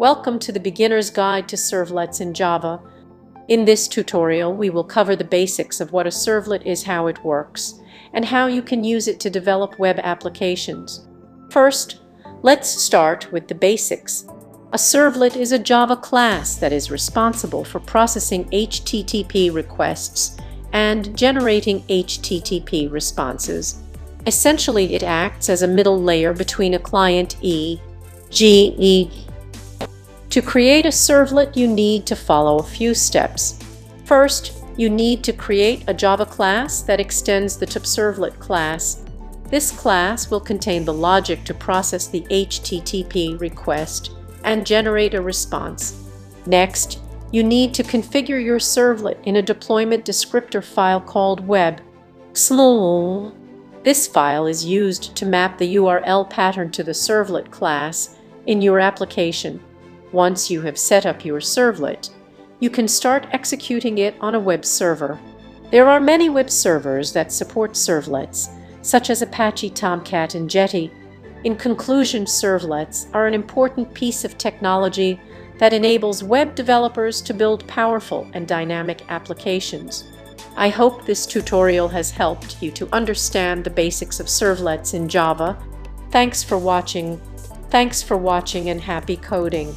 Welcome to the Beginner's Guide to Servlets in Java. In this tutorial, we will cover the basics of what a servlet is, how it works, and how you can use it to develop web applications. First, let's start with the basics. A servlet is a Java class that is responsible for processing HTTP requests and generating HTTP responses. Essentially, it acts as a middle layer between a client e.g. To create a servlet, you need to follow a few steps. First, you need to create a Java class that extends the TopServlet class. This class will contain the logic to process the HTTP request and generate a response. Next, you need to configure your servlet in a deployment descriptor file called web. This file is used to map the URL pattern to the servlet class in your application. Once you have set up your servlet, you can start executing it on a web server. There are many web servers that support servlets, such as Apache Tomcat and Jetty. In conclusion, servlets are an important piece of technology that enables web developers to build powerful and dynamic applications. I hope this tutorial has helped you to understand the basics of servlets in Java. Thanks for watching and happy coding!